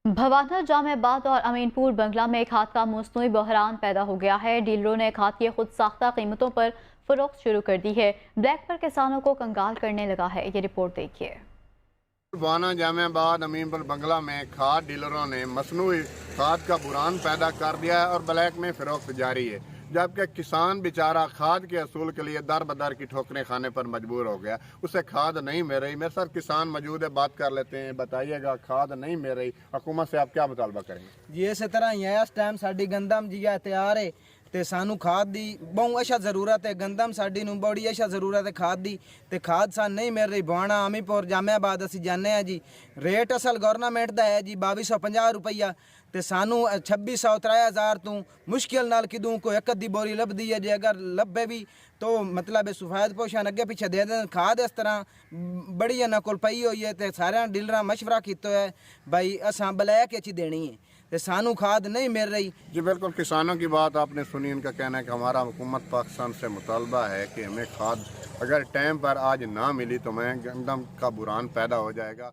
भवाना जामेबाद और अमीनपुर बंगला में खाद का मसनूई बहरान पैदा हो गया है। डीलरों ने खाद की खुद साख्ता कीमतों पर फरोख्त शुरू कर दी है। ब्लैक पर किसानों को कंगाल करने लगा है। ये रिपोर्ट देखिए। भवाना जामेबाद अमीनपुर बंगला में खाद डीलरों ने मसनूई खाद का बुरान पैदा कर दिया है और ब्लैक में फरोख्त जारी है, जबकि किसान बेचारा खाद के असूल के लिए दर बदर की ठोकरें खाने पर मजबूर हो गया। उसे खाद नहीं मिल रही। मेरे साथ किसान मौजूद है, बात कर लेते हैं। बताइएगा, खाद नहीं मिल रही, हुकूमत से आप क्या मुतालबा करेंगे? जी इस तरह ही है। इस टाइम साडी गंदम जी है तैयार है ते सानू खाद दी बहुत अच्छा जरूरत है। गंदम साडी नू बड़ी अच्छा जरूरत है खाद दी ते खाद सान नहीं मिल रही। भवाना अमीपुर जामेबाद असी जाने हैं जी। रेट असल गवर्नमेंट दा है जी 2250 रुपया ते सानू 2600 3000 तू मुश्किल नाल किदू कोई एक अद्धी बोरी लभदी है। जे अगर लभे भी तो मतलब सफेद पोषण अगे पीछे दे दें। खाद इस तरह बड़ी इन्हां कोल पई हुई है ते सारे डीलर मशवरा किया है भाई असां ब्लैक च देनी है ते सानू खाद नहीं मिल रही। जी बिल्कुल, किसानों की बात आपने सुनी। इनका कहना है कि हमारा हुकूमत पाकिस्तान से मुतालबा है कि हमें खाद अगर टाइम पर आज ना मिली तो मैं गंदम का बुरान पैदा हो जाएगा।